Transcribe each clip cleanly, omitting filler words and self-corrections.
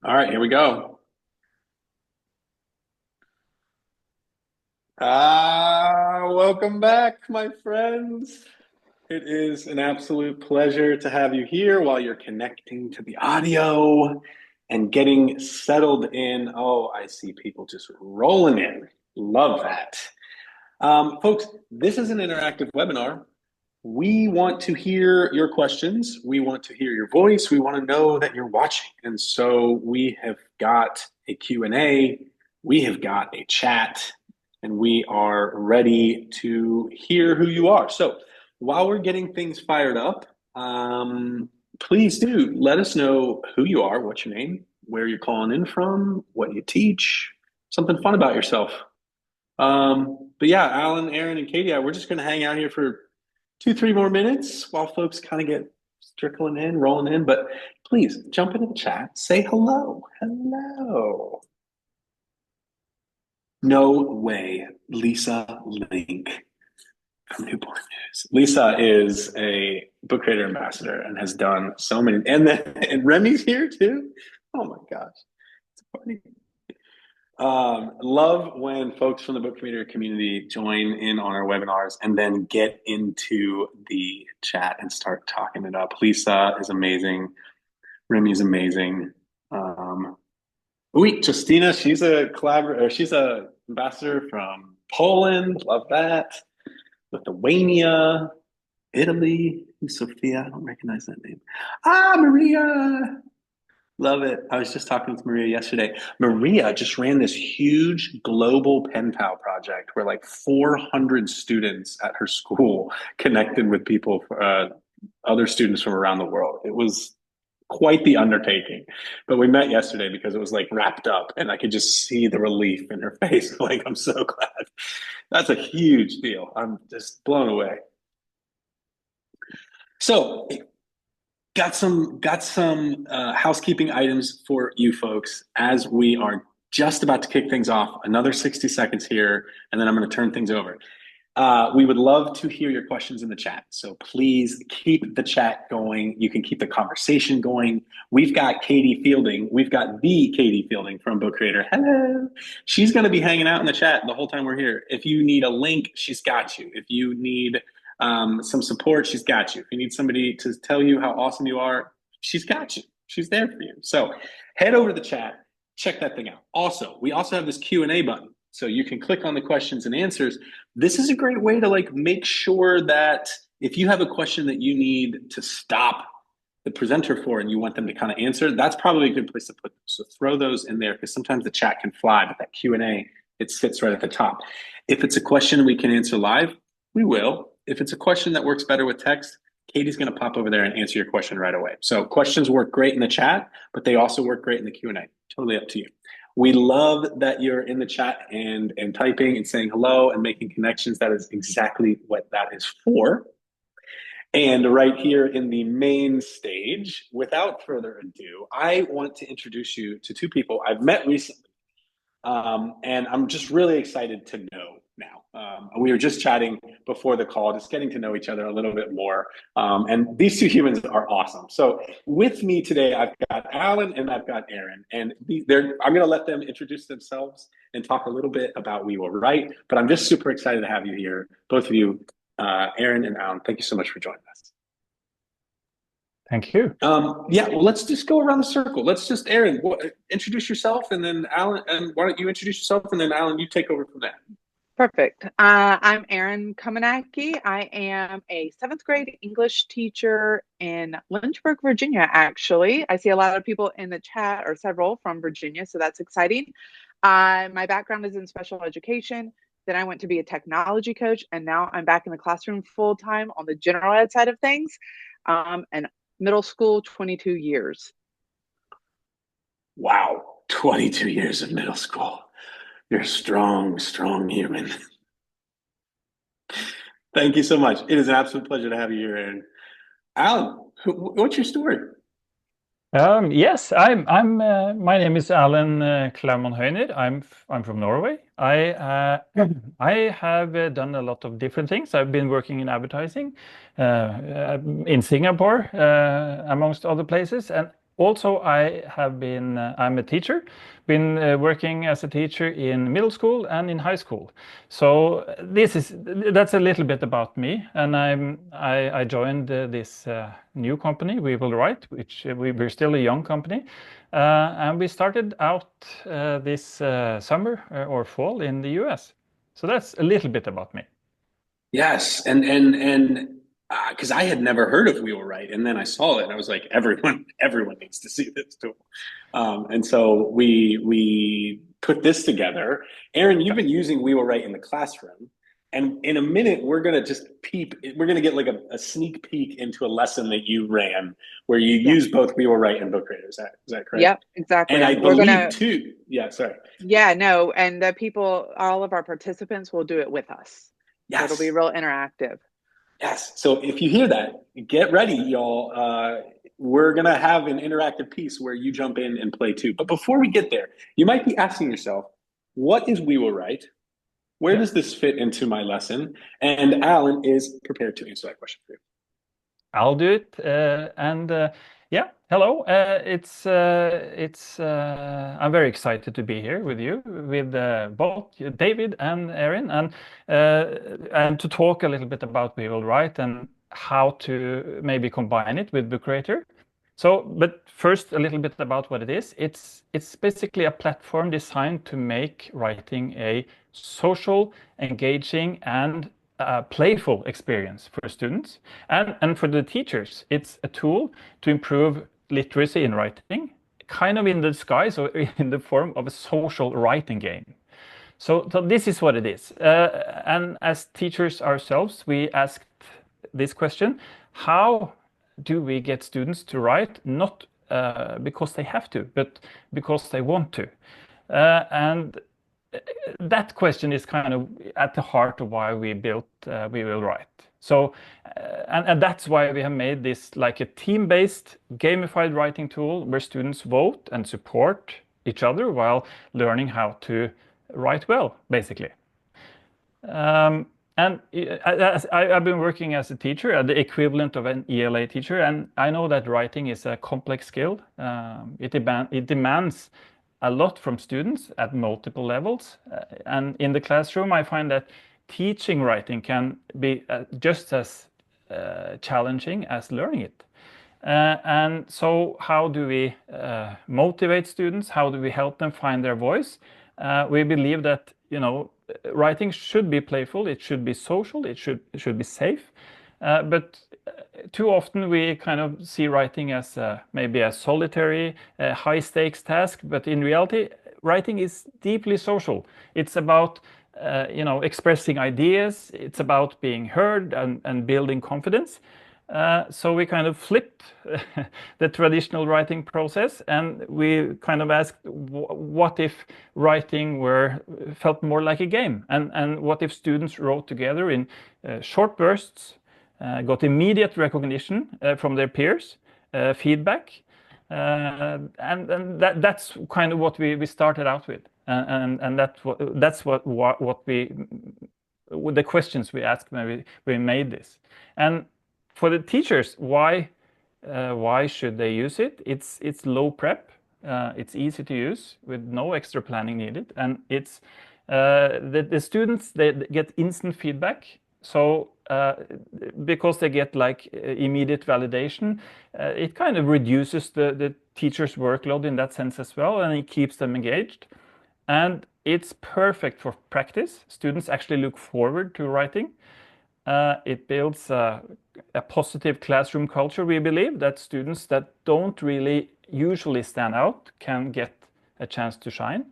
All right, here we go. Welcome back, my friends. It is an absolute pleasure to have you here while you're connecting to the audio and getting settled in. Oh, I see people just rolling in. Love that. Folks, this is an interactive webinar. We want to hear your questions. We want to hear your voice. We want to know that you're watching. And so we have got a Q&A, we have got a chat, and we are ready to hear who you are. So while we're getting things fired up, please do let us know who you are, what's your name, where you're calling in from, what you teach, something fun about yourself. But yeah, Alan, Aaron, and Katie, we're just going to hang out here for 2, 3 more minutes while folks kind of get trickling in, rolling in. But please jump into the chat, say hello. Hello. No way, Lisa Link from Newport News. Lisa is a book creator ambassador and has done so many. And Remy's here too. Oh my gosh, it's a party. Love when folks from the book creator community join in on our webinars and then get into the chat and start talking it up. Lisa is amazing. Remy is amazing. Justina, she's a collaborator. She's a ambassador from Poland. Love that. Lithuania, Italy. Sophia, I don't recognize that name. Maria. Love it. I was just talking with Maria yesterday. Maria just ran this huge global pen pal project where like 400 students at her school connected with people, other students from around the world. It was quite the undertaking. But we met yesterday because it was like wrapped up and I could just see the relief in her face. Like, I'm so glad. That's a huge deal. I'm just blown away. So got some housekeeping items for you folks as we are just about to kick things off. Another 60 seconds here, and then I'm going to turn things over. We would love to hear your questions in the chat. So please keep the chat going. You can keep the conversation going. We've got Katie Fielding. We've got the Katie Fielding from Book Creator. Hello. She's going to be hanging out in the chat the whole time we're here. If you need a link, she's got you. If you need some support, she's got you. If you need somebody to tell you how awesome you are, she's got you. She's there for you. So head over to the chat, check that thing out. Also, we also have this Q&A button. So you can click on the questions and answers. This is a great way to like make sure that if you have a question that you need to stop the presenter for and you want them to kind of answer, that's probably a good place to put them. So throw those in there because sometimes the chat can fly, but that Q&A, it sits right at the top. If it's a question we can answer live, we will. If it's a question that works better with text, Katie's going to pop over there and answer your question right away. So questions work great in the chat, but they also work great in the Q&A. Totally up to you. We love that you're in the chat and typing and saying hello and making connections. That is exactly what that is for. And right here in the main stage, without further ado, I want to introduce you to two people I've met recently. And I'm just really excited to know now. We were just chatting before the call, just getting to know each other a little bit more. And these two humans are awesome. So with me today, I've got Alan and I've got Aaron. And I'm going to let them introduce themselves and talk a little bit about WeWillWrite. But I'm just super excited to have you here, both of you, Aaron and Alan. Thank you so much for joining us. Thank you. Yeah, well, let's just go around the circle. Let's just, Aaron, introduce yourself, and then Alan, and why don't you introduce yourself, and then Alan, you take over from there. Perfect. I'm Erin Kamenacki. I am a 7th grade English teacher in Lynchburg, Virginia, actually. I see a lot of people in the chat, or several from Virginia, so that's exciting. My background is in special education. Then I went to be a technology coach, and now I'm back in the classroom full-time on the general ed side of things. And middle school, 22 years. Wow, 22 years of middle school. You're a strong, strong human. Thank you so much. It is an absolute pleasure to have you here, Aaron. Alan, what's your story? Yes, my name is Alan Klaumann Høyner. I'm from Norway. I have done a lot of different things. I've been working in advertising in Singapore, amongst other places, and Also, I'm a teacher, been working as a teacher in middle school and in high school. So that's a little bit about me. And I joined this new company, WeWillWrite, which we're still a young company. And we started out this summer or fall in the US. So that's a little bit about me. Yes, and because I had never heard of WeWillWrite, and then I saw it, and I was like, everyone needs to see this tool. And so we put this together. Aaron, you've been using WeWillWrite in the classroom, and in a minute we're gonna just peep. We're gonna get like a sneak peek into a lesson that you ran where you Yeah. use both WeWillWrite and BookReader. Is that correct? Yep, exactly. And I We're believe gonna, too. Yeah, sorry. yeah, no, and the people, all of our participants will do it with us. So it'll be Yes. real interactive. Yes. So if you hear that, get ready, y'all. We're going to have an interactive piece where you jump in and play too. But before we get there, you might be asking yourself, what is WeWillWrite? Where Yeah. does this fit into my lesson? And Alan is prepared to answer that question for you. I'll do it. Yeah, hello. I'm very excited to be here with you, with both David and Erin, and to talk a little bit about WeWillWrite and how to maybe combine it with BookRater. So, but first, a little bit about what it is. It's basically a platform designed to make writing a social, engaging, and playful experience for students. And for the teachers, it's a tool to improve literacy in writing, kind of in the disguise or in the form of a social writing game. So this is what it is. And as teachers ourselves, we asked this question: how do we get students to write not because they have to, but because they want to? And that question is kind of at the heart of why we built WeWillWrite. So, and that's why we have made this like a team-based gamified writing tool where students vote and support each other while learning how to write well, basically. And I've been working as a teacher, the equivalent of an ELA teacher, and I know that writing is a complex skill. It demands a lot from students at multiple levels. And in the classroom, I find that teaching writing can be just as challenging as learning it. And so how do we motivate students? How do we help them find their voice? We believe that, writing should be playful, it should be social, it should be safe. But too often we kind of see writing as maybe a solitary, high stakes task. But in reality, writing is deeply social. It's about expressing ideas. It's about being heard and building confidence. So we kind of flipped the traditional writing process, and we kind of asked, what if writing felt more like a game? And what if students wrote together in short bursts, got immediate recognition from their peers, feedback, and that's kind of what we started out with, and that's what the questions we asked when we made this. And for the teachers, why should they use it? It's low prep, it's easy to use with no extra planning needed, and it's the students, they get instant feedback. So because they get like immediate validation, it kind of reduces the teacher's workload in that sense as well, and it keeps them engaged. And it's perfect for practice. Students actually look forward to writing. It builds a positive classroom culture. We believe that students that don't really usually stand out can get a chance to shine.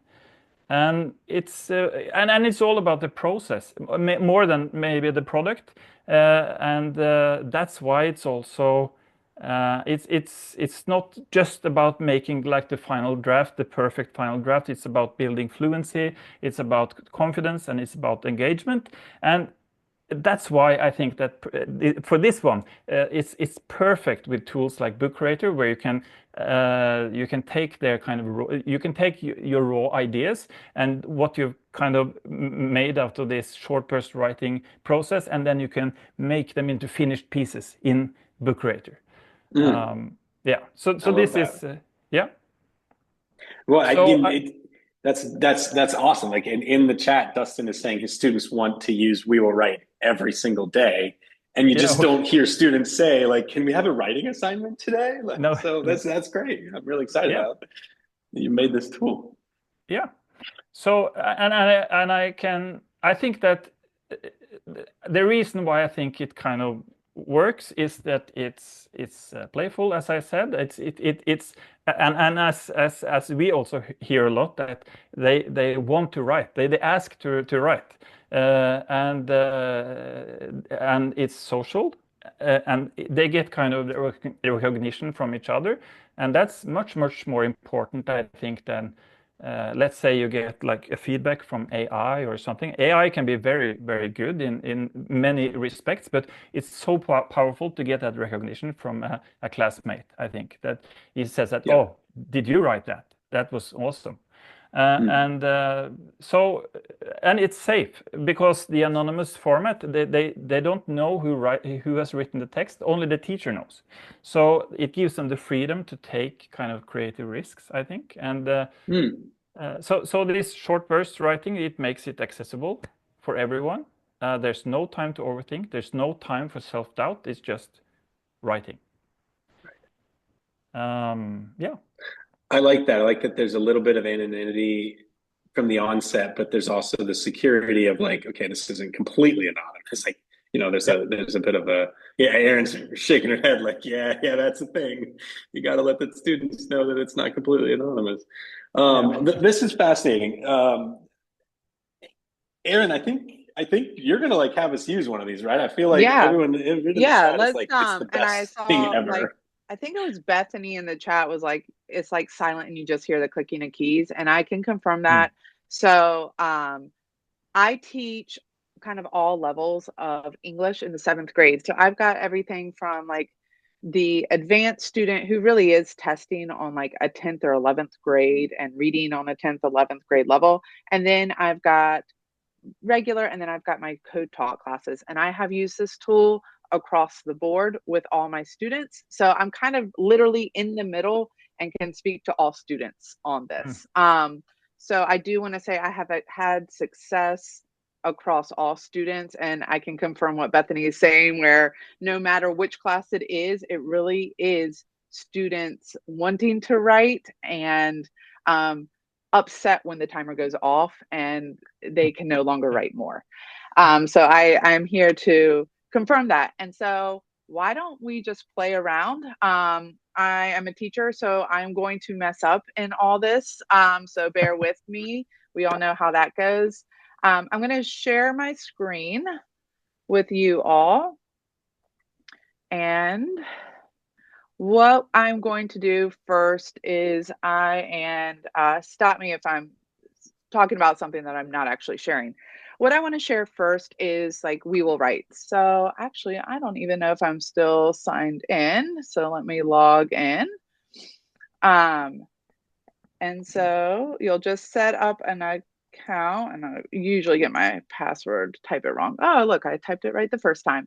And it's all about the process more than maybe the product, and that's why it's also it's not just about making like the final draft, the perfect final draft. It's about building fluency, it's about confidence, and it's about engagement. And that's why I think that for this one, it's perfect with tools like BookRater, where you can take their kind of you can take your raw ideas and what you've kind of made out of this short burst writing process, and then you can make them into finished pieces in BookRater. Yeah. So I love this that. is yeah. Well, I So mean, that's awesome. Like in the chat, Dustin is saying his students want to use We Will Write every single day, and you yeah. just don't hear students say like, "Can we have a writing assignment today?" Like, No. so that's great. I'm really excited Yeah. about that you made this tool. Yeah. So I think that the reason why I think it kind of works is that it's playful, as I said. It's and as we also hear a lot that they want to write. They ask to write, and it's social, and they get kind of the recognition from each other, and that's much more important, I think, than let's say you get like a feedback from AI or something. AI can be very good in many respects, but it's so powerful to get that recognition from a classmate. I think that he says that, Yeah. oh, did you write that? That was awesome. Mm. And it's safe because the anonymous format, they don't know who has written the text. Only the teacher knows. So it gives them the freedom to take kind of creative risks, I think. And Mm. so this short burst writing, it makes it accessible for everyone. There's no time to overthink. There's no time for self-doubt. It's just writing. Yeah. I like that. I like that there's a little bit of anonymity from the onset, but there's also the security of like, okay, this isn't completely anonymous. Like, there's Yeah. a bit of a yeah. Erin's shaking her head like, yeah, that's the thing. You got to let the students know that it's not completely anonymous. Yeah. This is fascinating. Erin, I think you're gonna like have us use one of these, right? I feel like Yeah. everyone in the Yeah, chat is let's like, it's the and I best thing saw like ever. I think it was Bethany in the chat was like it's like silent and you just hear the clicking of keys, and I can confirm Mm. that. So I teach kind of all levels of English in the 7th grade. So I've got everything from like the advanced student who really is testing on like a 10th or 11th grade and reading on a 10th, 11th grade level. And then I've got regular, and then I've got my code talk classes, and I have used this tool across the board with all my students. So I'm kind of literally in the middle and can speak to all students on Mm. this. So I do want to say I have had success across all students, and I can confirm what Bethany is saying, where no matter which class it really is students wanting to write and upset when the timer goes off and they can no longer write more. So I'm here to confirm that. And so why don't we just play around? I am a teacher, so I'm going to mess up in all this. So bear with me. We all know how that goes. I'm going to share my screen with you all. And what I'm going to do first is stop me if I'm talking about something that I'm not actually sharing. What I want to share first is like WeWillWrite. So actually, I don't even know if I'm still signed in. So let me log in. And so you'll just set up an account, and I usually get my password, type it wrong. Oh, look, I typed it right the first time.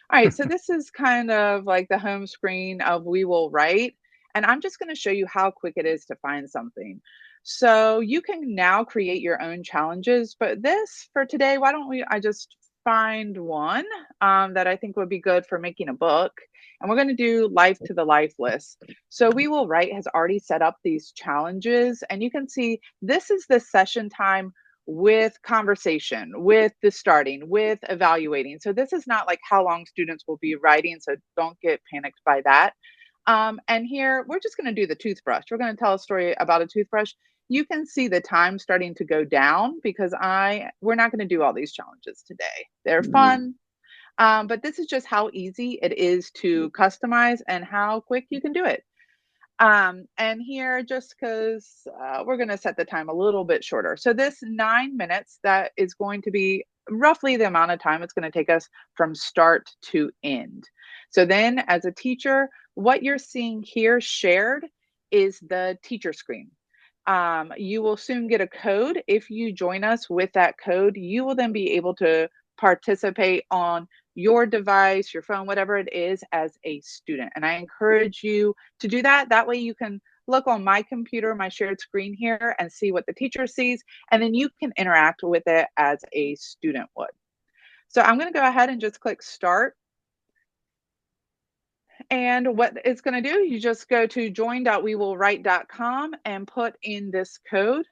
All right, so this is kind of like the home screen of WeWillWrite, and I'm just going to show you how quick it is to find something. So you can now create your own challenges, but this for today, why don't I just find one that I think would be good for making a book, and we're going to do life to the lifeless. So WeWillWrite has already set up these challenges, and you can see this is the session time with conversation, with the starting, with evaluating. So this is not like how long students will be writing, so don't get panicked by that. And here, we're just going to do the toothbrush. We're going to tell a story about a toothbrush. You can see the time starting to go down because we're not going to do all these challenges today. They're fun, but this is just how easy it is to customize and how quick you can do it. And here, just because we're going to set the time a little bit shorter. So this 9 minutes, that is going to be roughly the amount of time it's going to take us from start to end. So then as a teacher, what you're seeing here shared is the teacher screen. You will soon get a code. If you join us with that code, you will then be able to participate on your device, your phone, whatever it is, as a student. And I encourage you to do that. That way you can look on my computer, my shared screen here, and see what the teacher sees, and then you can interact with it as a student would. So I'm going to go ahead and just click start. And what it's going to do, you just go to join.wewillwrite.com and put in this code.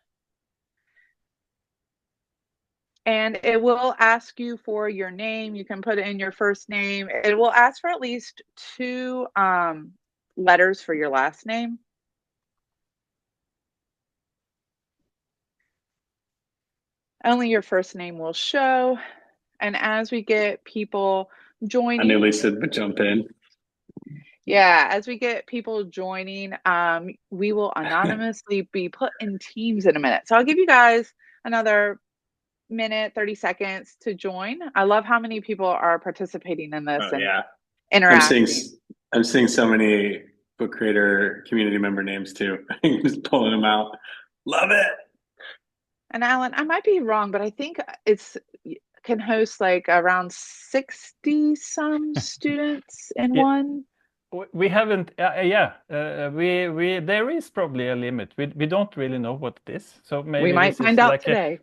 And it will ask you for your name. You can put in your first name. It will ask for at least 2 letters for your last name. Only your first name will show. And as we get people joining, I knew Lisa would jump in. Yeah, as we get people joining, we will anonymously be put in teams in a minute. So I'll give you guys another minute, 30 seconds to join. I love how many people are participating in this and interacting. I'm seeing so many book creator community member names too. I'm just pulling them out. Love it. And Alan, I might be wrong, but I think it's can host like around 60 some students in one. We haven't, we there is probably a limit. We don't really know what it is, so maybe we might this find is out like today.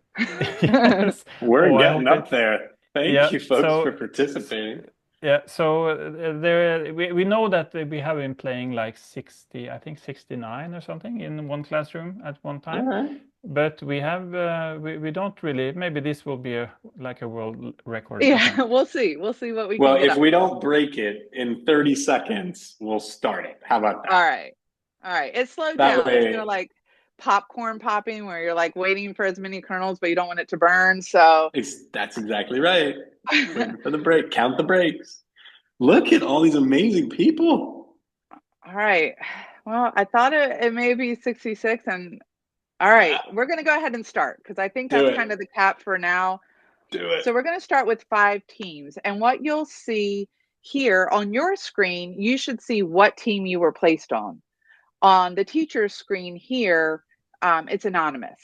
Yes. We're getting up there. Thank you, folks, so for participating. Yeah, so we know that we have been playing like 60, I think 69 or something in one classroom at one time. All right. But we have we don't really. Maybe this will be like a world record. Yeah, we'll see. We'll see what we Well, can get if up. we don't break it in 30 seconds, we'll start it. How about that? All right. It slowed That down. way- It's kind of like popcorn popping where you're like waiting for as many kernels, but you don't want it to burn. So That's exactly right. Waiting for the break. Count the breaks. Look at all these amazing people. All right. Well, I thought it may be 66. And all right, we're going to go ahead and start because I think that's kind of the cap for now. Do it. So we're going to start with 5 teams. And what you'll see here on your screen, you should see what team you were placed on. On the teacher's screen here, it's anonymous.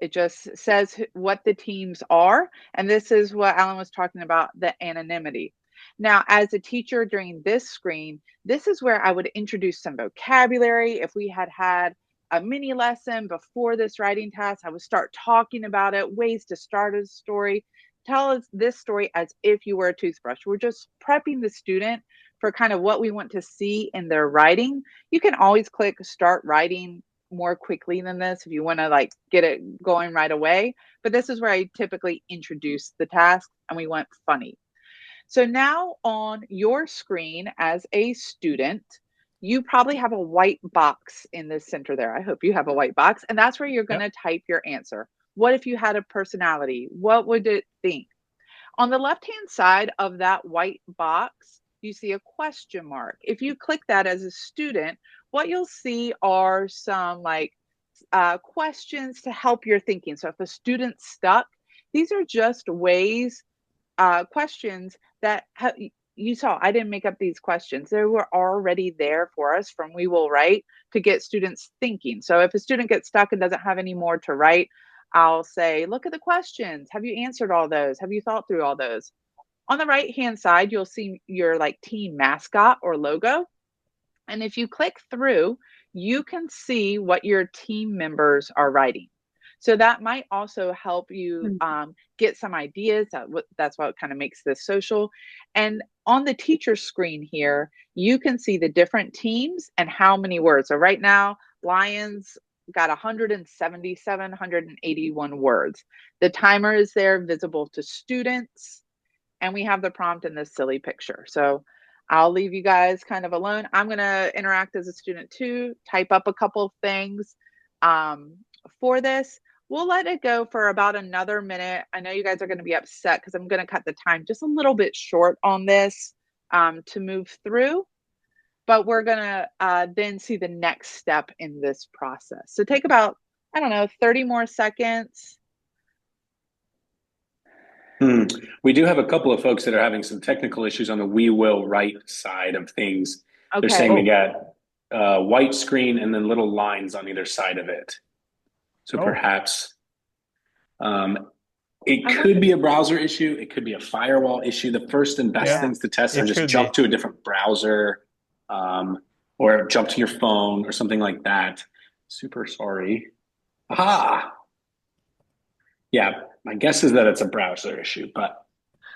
It just says what the teams are. And this is what Alan was talking about, the anonymity. Now, as a teacher during this screen, this is where I would introduce some vocabulary. If we had had a mini lesson before this writing task, I would start talking about it, ways to start a story. Tell us this story as if you were a toothbrush. We're just prepping the student for kind of what we want to see in their writing. You can always click start writing more quickly than this if you want to like get it going right away. But this is where I typically introduce the task and we went funny. So now on your screen as a student, you probably have a white box in the center there. I hope you have a white box. And that's where you're going to type your answer. What if you had a personality? What would it think? On the left-hand side of that white box, you see a question mark. If you click that as a student, what you'll see are some like questions to help your thinking. So if a student's stuck, these are just ways, questions that you saw. I didn't make up these questions. They were already there for us from WeWillWrite to get students thinking. So if a student gets stuck and doesn't have any more to write, I'll say, look at the questions. Have you answered all those? Have you thought through all those? On the right-hand side, you'll see your like team mascot or logo. And if you click through, you can see what your team members are writing. So that might also help you get some ideas. That's what kind of makes this social. And on the teacher screen here, you can see the different teams and how many words. So right now, Lions got 177, 181 words. The timer is there visible to students. And we have the prompt in this silly picture. So I'll leave you guys kind of alone. I'm going to interact as a student too, type up a couple of things for this. We'll let it go for about another minute. I know you guys are going to be upset because I'm going to cut the time just a little bit short on this to move through. But we're going to then see the next step in this process. So take about, I don't know, 30 more seconds. We do have a couple of folks that are having some technical issues on the WeWillWrite side of things. Okay. They're saying they got white screen and then little lines on either side of it. So perhaps It could be a browser issue. It could be a firewall issue. The first and best things to test are it just could jump be. to a different browser, or jump to your phone or something like that. Super sorry. Aha. Yeah, my guess is that it's a browser issue, but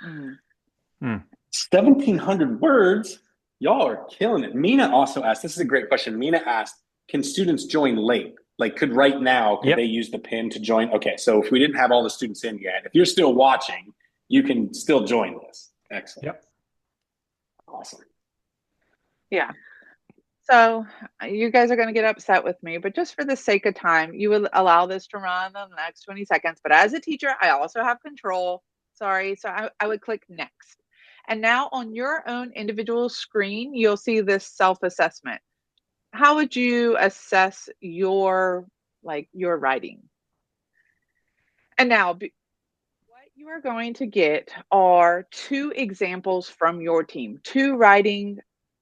1,700 words. Y'all are killing it. Mina also asked, this is a great question. Mina asked, can students join late? Like, could right now, could they use the pin to join? Okay, so if we didn't have all the students in yet, if you're still watching, you can still join this. Excellent. Yep. Awesome. Yeah. So you guys are going to get upset with me, but just for the sake of time, you would allow this to run in the next 20 seconds. But as a teacher, I also have control. Sorry. So I would click next. And now on your own individual screen, you'll see this self-assessment. How would you assess your writing? And now what you are going to get are 2 examples from your team, 2 writing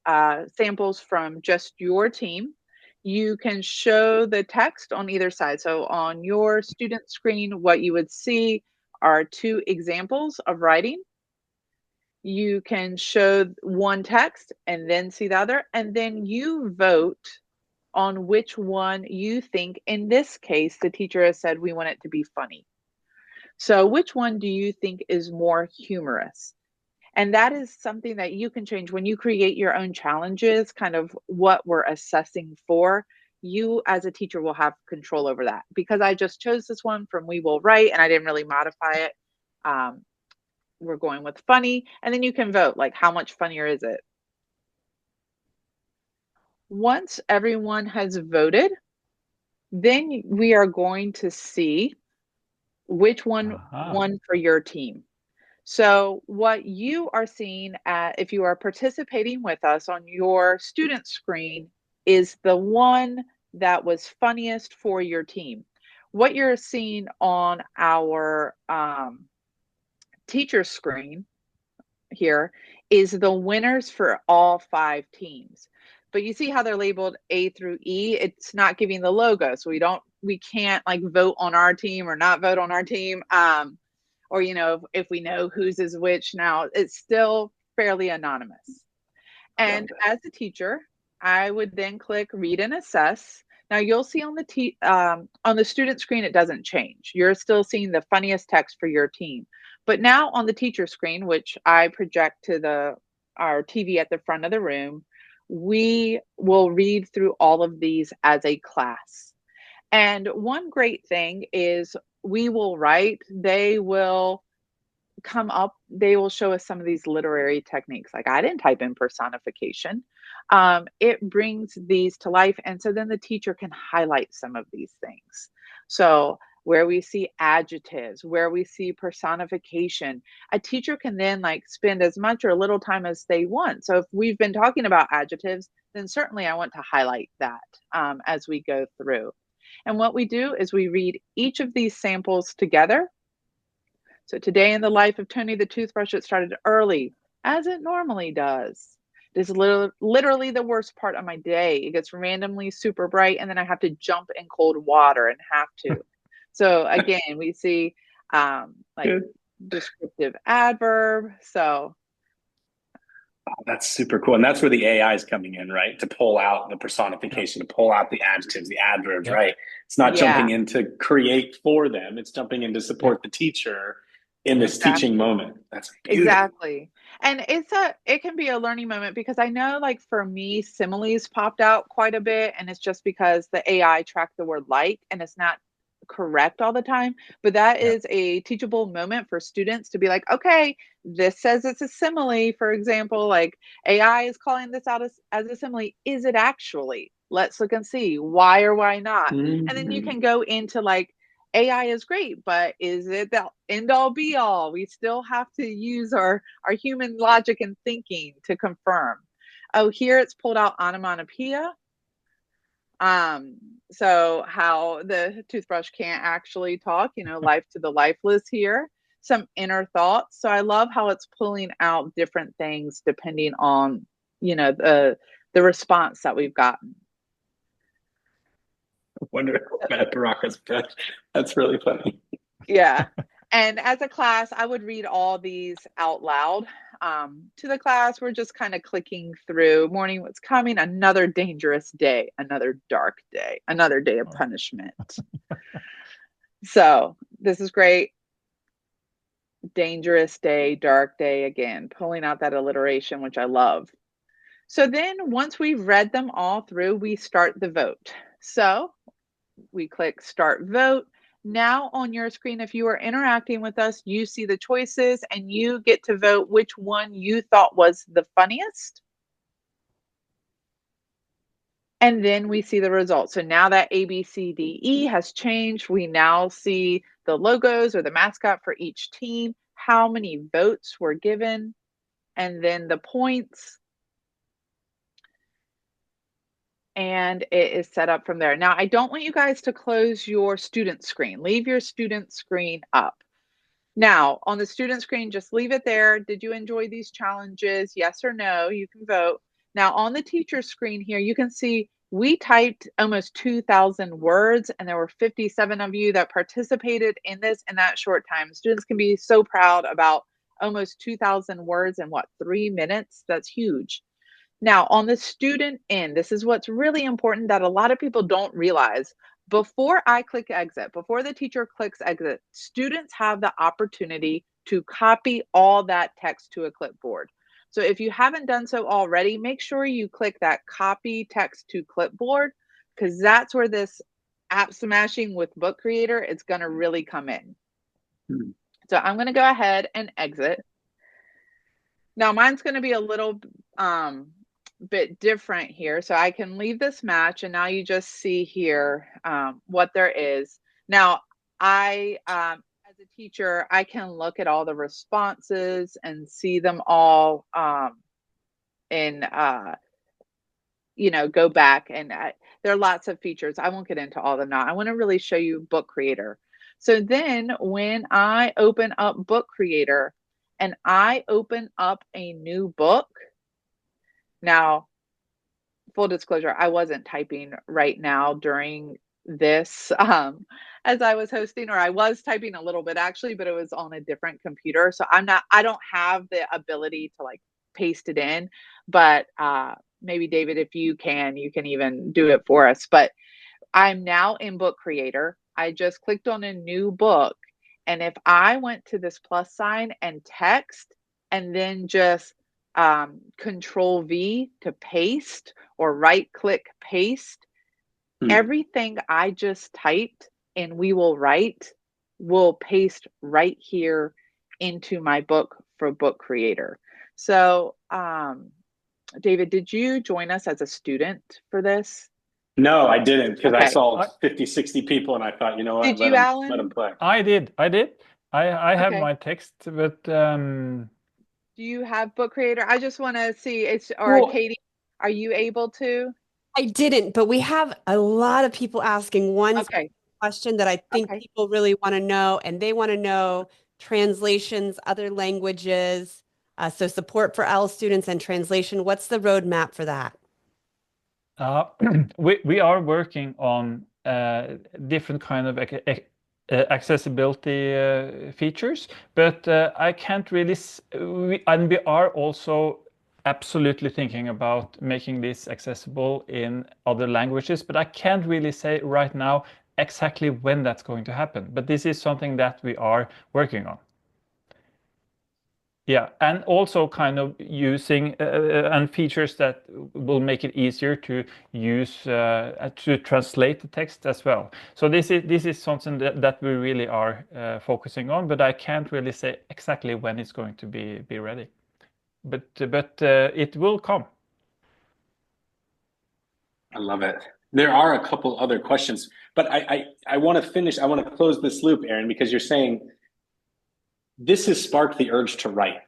samples from just your team. You can show the text on either side. So on your student screen, what you would see are 2 examples of writing. You can show one text and then see the other, and then you vote on which one you think. In this case, the teacher has said we want it to be funny. So which one do you think is more humorous? And that is something that you can change when you create your own challenges, kind of what we're assessing for. You as a teacher will have control over that. Because I just chose this one from WeWillWrite and I didn't really modify it. We're going with funny, and then you can vote, like, how much funnier is it? Once everyone has voted, then we are going to see which one won for your team. So what you are seeing if you are participating with us on your student screen is the one that was funniest for your team. What you're seeing on our teacher screen here is the winners for all 5 teams. But you see how they're labeled A through E? It's not giving the logo. So we can't like vote on our team or not vote on our team. Or, if we know whose is which now, it's still fairly anonymous. And as a teacher, I would then click read and assess. Now you'll see on the student screen, it doesn't change. You're still seeing the funniest text for your team. But now on the teacher screen, which I project to our TV at the front of the room, we will read through all of these as a class. And one great thing is WeWillWrite. They will show us some of these literary techniques. Like, I didn't type in personification. It brings these to life. And so then the teacher can highlight some of these things. So where we see adjectives, where we see personification, a teacher can then spend as much or little time as they want. So if we've been talking about adjectives, then certainly I want to highlight that as we go through. And what we do is we read each of these samples together. So today in the life of Tony the toothbrush, it started early, as it normally does. This is literally the worst part of my day. It gets randomly super bright, and then I have to jump in cold water and have to. So again, we see descriptive adverb. So that's super cool. And that's where the AI is coming in, right? To pull out the personification, to pull out the adjectives, the adverbs, right? It's not jumping in to create for them. It's jumping in to support the teacher in this teaching moment. That's beautiful. Exactly. And it can be a learning moment, because I know, for me, similes popped out quite a bit, and it's just because the AI tracked the word like, and it's not correct all the time. But that is a teachable moment for students to be like, okay, this says it's a simile, for example, AI is calling this out as a simile. Is it actually? Let's look and see why or why not. And then you can go into AI is great, but is it the end all be all? We still have to use our human logic and thinking to confirm. Oh, here it's pulled out onomatopoeia. So how the toothbrush can't actually talk, life to the lifeless here. Some inner thoughts. So I love how it's pulling out different things depending on, the response that we've gotten. I wonder if Baraka's good. That's really funny. Yeah. And as a class, I would read all these out loud to the class. We're just kind of clicking through. Morning was coming, another dangerous day, another dark day, another day of punishment. So this is great. Dangerous day, dark day, again, pulling out that alliteration, which I love. So then once we've read them all through, we start the vote. So we click start vote. Now on your screen, if you are interacting with us, you see the choices and you get to vote which one you thought was the funniest. And then we see the results. So now that A, B, C, D, E has changed, we now see the logos or the mascot for each team, how many votes were given, and then the points. And it is set up from there. Now, I don't want you guys to close your student screen. Leave your student screen up. Now, on the student screen, just leave it there. Did you enjoy these challenges? Yes or no? You can vote. Now, on the teacher screen here, you can see we typed almost 2,000 words, and there were 57 of you that participated in this in that short time. Students can be so proud about almost 2,000 words in, 3 minutes? That's huge. Now, on the student end, this is what's really important that a lot of people don't realize. Before I click exit, before the teacher clicks exit, students have the opportunity to copy all that text to a clipboard. So if you haven't done so already, make sure you click that copy text to clipboard, because that's where this app smashing with Book Creator is going to really come in. So I'm going to go ahead and exit. Now mine's going to be a little bit different here. So I can leave this match, and now you just see here what there is. Now I, as a teacher, I can look at all the responses and see them all and go back, and there are lots of features. I won't get into all of them now. I want to really show you Book Creator. So then when I open up Book Creator and I open up a new book, now, full disclosure, I wasn't typing right now during this as I was hosting, or I was typing a little bit actually, but it was on a different computer. So I don't have the ability to like paste it in, but maybe David, if you can even do it for us. But I'm now in Book Creator. I just clicked on a new book. And if I went to this plus sign and text and then just Control V to paste, or right click paste, everything I just typed in WeWillWrite will paste right here into my book for Book Creator. So David, did you join us as a student for this? No, I didn't, because Okay. I saw 50, 60 people and I thought, you know what, Did you, Alan? let them play. I did. I have Okay. my text, but do you have Book Creator? I just want to see Katie, are you able to? I didn't, but we have a lot of people asking one question that I think people really want to know, and they want to know translations, other languages, so support for OWL students and translation. What's the roadmap for that? We are working on different kind of accessibility features, but I can't really. And we are also absolutely thinking about making this accessible in other languages, but I can't really say right now exactly when that's going to happen. But this is something that we are working on. Yeah, and also kind of using and features that will make it easier to use to translate the text as well. So this is something that we really are focusing on, but I can't really say exactly when it's going to be ready. But it will come. I love it. There are a couple other questions, but I want to finish. I want to close this loop, Aaron, because you're saying this has sparked the urge to write.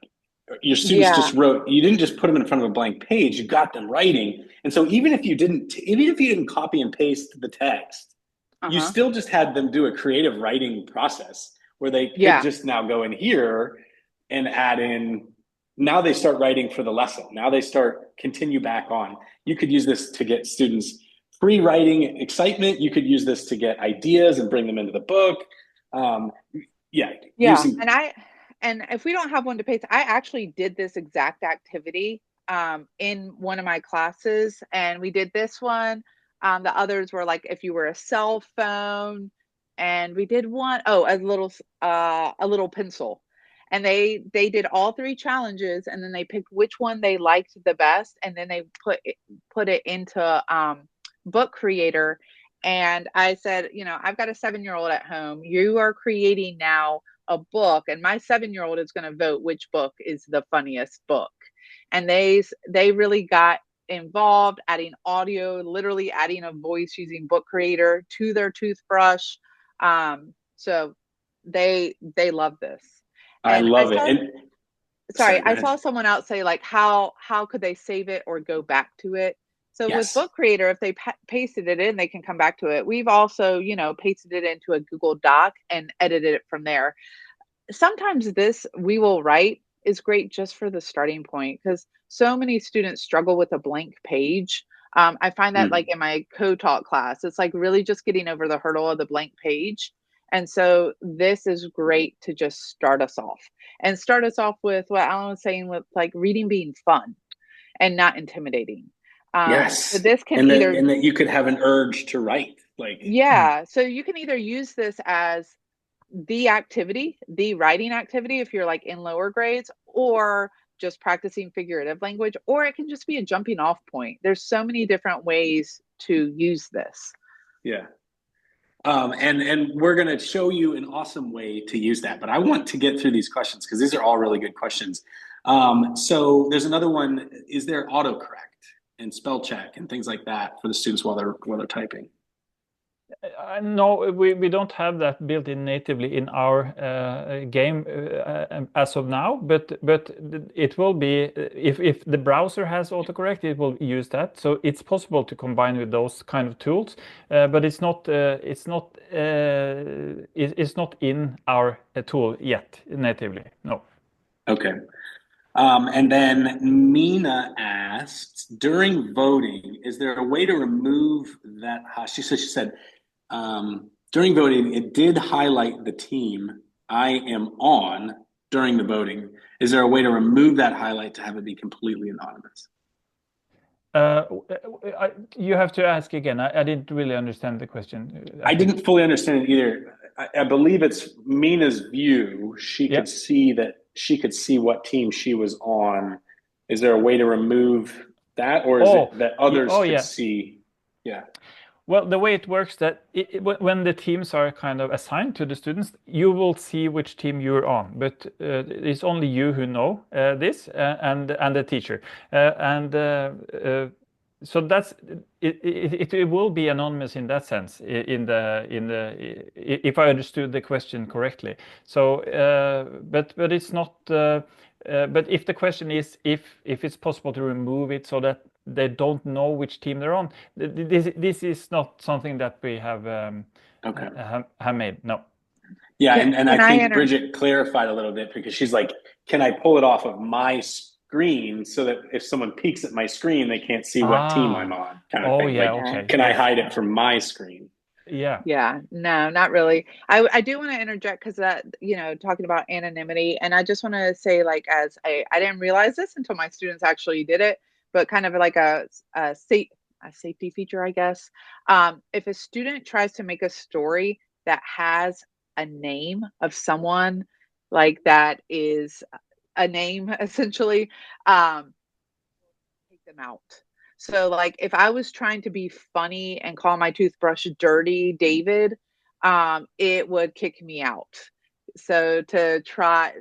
Your students just wrote. You didn't just put them in front of a blank page. You got them writing. And so even if you didn't copy and paste the text, you still just had them do a creative writing process where they could just now go in here and add in. Now they start writing for the lesson. Now they continue back on. You could use this to get students pre-writing excitement. You could use this to get ideas and bring them into the book. Yeah. Yeah. And if we don't have one to paste, I actually did this exact activity in one of my classes, and we did this one. The others were like if you were a cell phone, and we did one, a little pencil. And they did all three challenges, and then they picked which one they liked the best, and then they put it into Book Creator. And I said, I've got a 7-year-old at home. You are creating now a book, and my 7-year-old is going to vote which book is the funniest book. And they really got involved, adding audio, literally adding a voice using Book Creator to their toothbrush. So they love this. I And love it. I saw someone else say like how could they save it or go back to it. So with Book Creator, if they pasted it in, they can come back to it. We've also, pasted it into a Google Doc and edited it from there. Sometimes this WeWillWrite is great just for the starting point, because so many students struggle with a blank page. I find that like in my co-taught class, it's like really just getting over the hurdle of the blank page. And so this is great to just start us off with what Alan was saying, with like reading being fun and not intimidating. Yes. So this can and that you could have an urge to write. So you can either use this as the writing activity if you're like in lower grades, or just practicing figurative language, or it can just be a jumping off point. There's so many different ways to use this. Yeah. And we're going to show you an awesome way to use that, but I want to get through these questions because these are all really good questions. So there's another one. Is there autocorrect and spell check and things like that for the students while they're typing? No, we don't have that built in natively in our game as of now, but it will be, if the browser has autocorrect, it will use that. So it's possible to combine with those kind of tools, but it's not in our tool yet natively. No. Okay. And then Mina asked, during voting, is there a way to remove that? She said, during voting, it did highlight the team I am on during the voting. Is there a way to remove that highlight to have it be completely anonymous? You have to ask again. I didn't really understand the question. I didn't fully understand it either. I believe it's Mina's view. She could see what team she was on. Is there a way to remove that, or is it that others could see? Yeah. Well, the way it works, that when the teams are kind of assigned to the students, you will see which team you're on, but it's only you who know this, and the teacher, so that's it will be anonymous in that sense, if I understood the question correctly. So, but it's not. But if the question is if it's possible to remove it so that they don't know which team they're on, this is not something that we have have made. No. Yeah, and I think Bridget clarified a little bit, because she's like, can I pull it off of my screen so that if someone peeks at my screen, they can't see what team I'm on, kind of thing. Yeah, okay. Can I hide it from my screen? Yeah, no, not really. I do want to interject, because that, talking about anonymity, and I just want to say, like, as I didn't realize this until my students actually did it, but kind of like a safety feature, I guess. If a student tries to make a story that has a name of someone, like that is a name essentially, take them out. So like if I was trying to be funny and call my toothbrush Dirty David, it would kick me out. So to try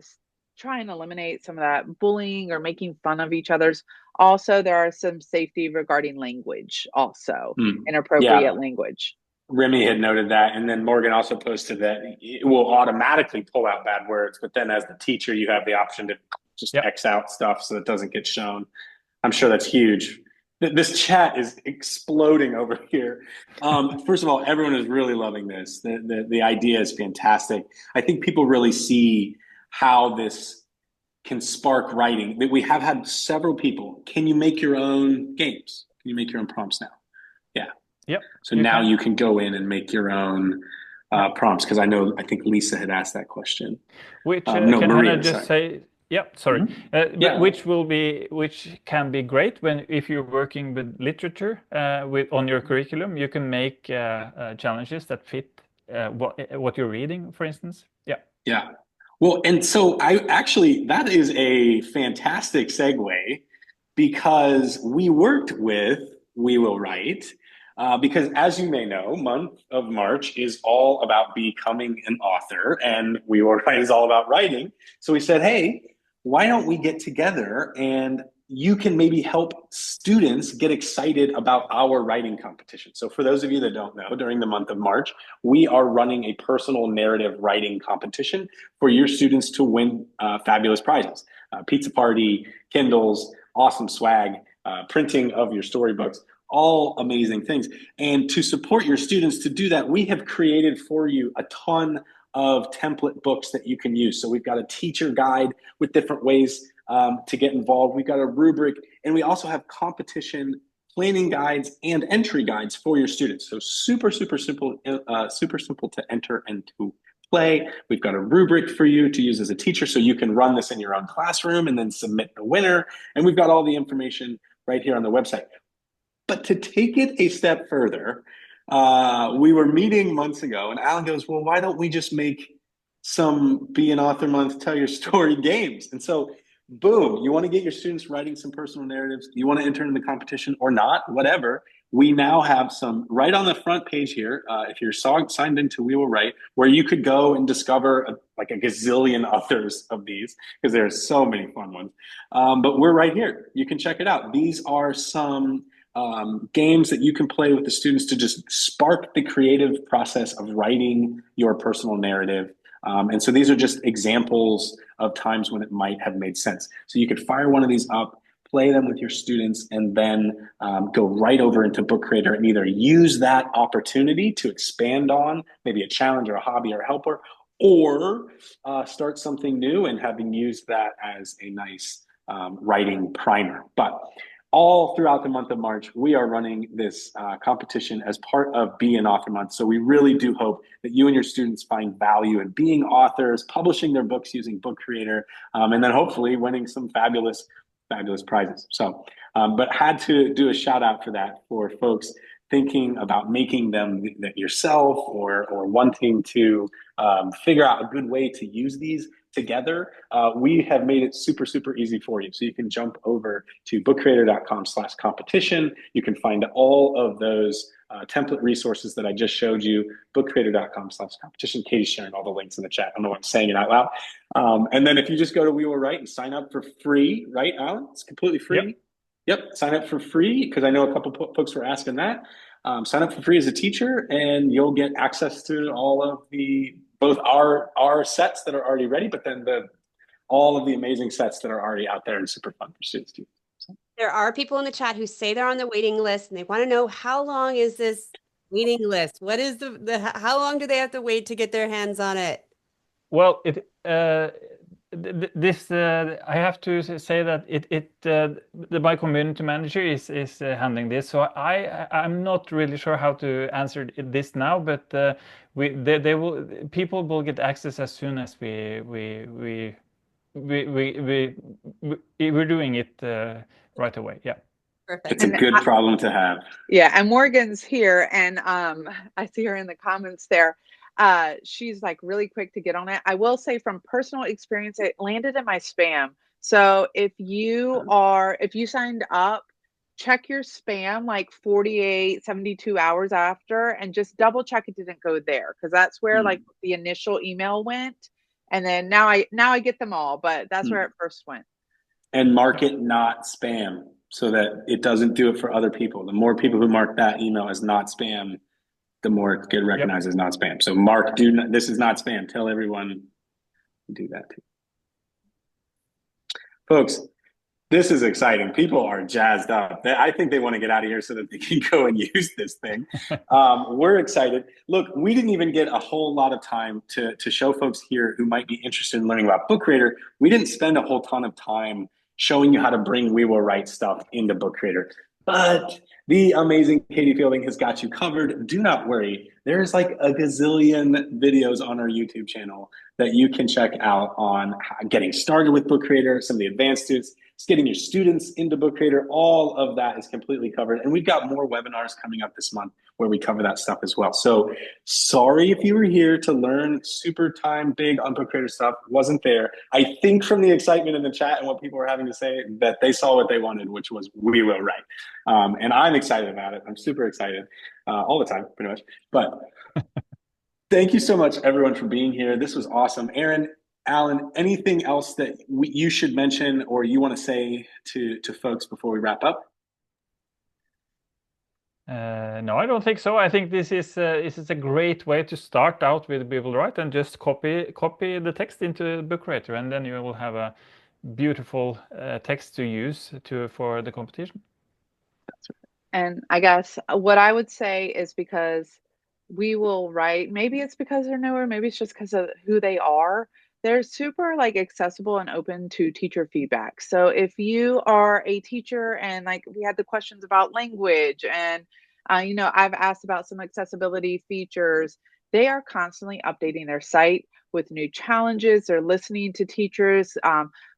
and eliminate some of that bullying or making fun of each other's. Also, there are some safety regarding language, also inappropriate language. Remy had noted that, and then Morgan also posted that it will automatically pull out bad words, but then as the teacher, you have the option to just X out stuff so it doesn't get shown. I'm sure that's huge. This chat is exploding over here. First of all, everyone is really loving this. The idea is fantastic. I think people really see how this can spark writing. That we have had several people. Can you make your own games? Can you make your own prompts now? Yeah. Yep. So now you can go in and make your own prompts? Because I think Lisa had asked that question. Which no, can Maria, Hannah just sorry. say? Yeah, sorry. Yeah. Which can be great when if you're working with literature on your curriculum, you can make challenges that fit what you're reading, for instance. Yeah. Yeah. Well, and so that is a fantastic segue because we worked with WeWillWrite because as you may know, month of March is all about becoming an author and WeWillWrite is all about writing. So we said, hey, why don't we get together and you can maybe help students get excited about our writing competition. So for those of you that don't know, during the month of March, we are running a personal narrative writing competition for your students to win fabulous prizes. Pizza party, Kindles, awesome swag, printing of your storybooks, all amazing things. And to support your students to do that, we have created for you a ton of template books that you can use. So we've got a teacher guide with different ways to get involved. We've got a rubric, and we also have competition planning guides and entry guides for your students. So super simple to enter and to play. We've got a rubric for you to use as a teacher, so you can run this in your own classroom and then submit the winner. And we've got all the information right here on the website. But to take it a step further, we were meeting months ago, and Alan goes, well, why don't we just make some Be an Author Month, Tell Your Story games? And so, boom, you want to get your students writing some personal narratives, you want to enter in the competition or not, whatever. We now have some right on the front page here, if you're signed into WeWillWrite, where you could go and discover like a gazillion others of these, because there's so many fun ones. But we're right here. You can check it out. These are some games that you can play with the students to just spark the creative process of writing your personal narrative. And so these are just examples of times when it might have made sense. So you could fire one of these up, play them with your students, and then go right over into Book Creator and either use that opportunity to expand on maybe a challenge or a hobby or a helper, or start something new and having used that as a nice writing primer. But all throughout the month of March, we are running this competition as part of Be an Author Month. So we really do hope that you and your students find value in being authors, publishing their books using Book Creator, and then hopefully winning some fabulous prizes. So, but had to do a shout out for that for folks thinking about making them yourself or wanting to figure out a good way to use these together. We have made it super easy for you. So you can jump over to bookcreator.com/competition. You can find all of those template resources that I just showed you, bookcreator.com/competition. Katie's sharing all the links in the chat. I don't know why I'm saying it out loud. And then if you just go to WeWillWrite and sign up for free, right, Alan? It's completely free. Yep. Sign up for free because I know a couple folks were asking that. Sign up for free as a teacher and you'll get access to all of both our sets that are already ready, but then all of the amazing sets that are already out there and super fun for students too. So. There are people in the chat who say they're on the waiting list and they want to know how long is this waiting list? What is how long do they have to wait to get their hands on it? Well, I have to say that my community manager is handling this, so I'm not really sure how to answer this now. But people will get access as soon as we're doing it right away. Yeah. Perfect. It's a good problem to have. Yeah, and Morgan's here, and I see her in the comments there. She's like really quick to get on it. I will say from personal experience, it landed in my spam. So if you signed up, check your spam like 48, 72 hours after and just double check it didn't go there. Cause that's where like the initial email went. And then now I get them all, but that's where it first went. And mark it not spam so that it doesn't do it for other people. The more people who mark that email as not spam, the more it gets recognized as not spam. So mark, this is not spam. Tell everyone to do that too. Folks, this is exciting. People are jazzed up. I think they want to get out of here so that they can go and use this thing. We're excited. Look, we didn't even get a whole lot of time to show folks here who might be interested in learning about Book Creator. We didn't spend a whole ton of time showing you how to bring WeWillWrite stuff into Book Creator. But the amazing Katie Fielding has got you covered. Do not worry. There's like a gazillion videos on our YouTube channel that you can check out on getting started with Book Creator, some of the advanced tips, getting your students into Book Creator. All of that is completely covered. And we've got more webinars coming up this month where we cover that stuff as well. So sorry if you were here to learn super time big on Book Creator stuff, wasn't there. I think from the excitement in the chat and what people were having to say that they saw what they wanted, which was WeWillWrite. And I'm excited about it. I'm super excited all the time, pretty much. But thank you so much, everyone, for being here. This was awesome. Aaron, Alan, anything else that you should mention or you want to say to folks before we wrap up? No, I don't think so. I think this is a great way to start out with WeWillWrite and just copy the text into Book Creator, and then you will have a beautiful text to use for the competition. And I guess what I would say is because WeWillWrite, maybe it's because they're newer, maybe it's just because of who they are. They're super like accessible and open to teacher feedback. So if you are a teacher and like we had the questions about language and you know, I've asked about some accessibility features, they are constantly updating their site with new challenges. They're listening to teachers.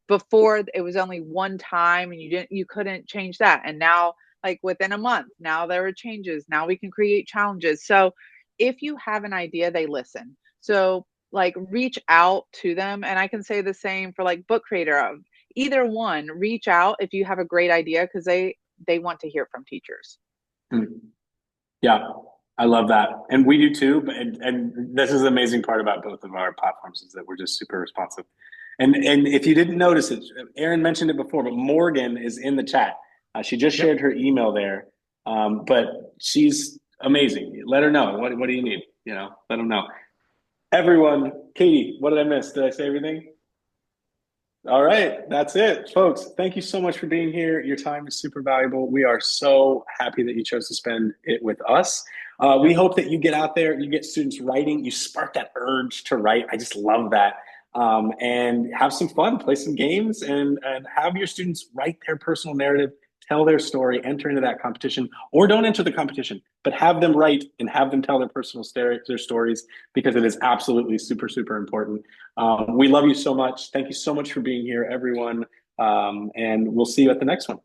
Before it was only one time and you couldn't change that. And now like within a month, now there are changes. Now we can create challenges. So if you have an idea, they listen. So like reach out to them. And I can say the same for like Book Creator. Either one, reach out if you have a great idea because they want to hear from teachers. Yeah, I love that. And we do too. And this is the amazing part about both of our platforms is that we're just super responsive. And if you didn't notice it, Aaron mentioned it before, but Morgan is in the chat. She just shared her email there. But she's amazing. Let her know. What do you need? You know, let them know. Everyone, Katie, what did I miss? Did I say everything? All right, that's it, folks. Thank you so much for being here. Your time is super valuable. We are so happy that you chose to spend it with us. We hope that you get out there, you get students writing, you spark that urge to write. I just love that. And have some fun, play some games, and have your students write their personal narrative, tell their story, enter into that competition, or don't enter the competition, but have them write and have them tell their personal their stories because it is absolutely super, super important. We love you so much. Thank you so much for being here, everyone. And we'll see you at the next one.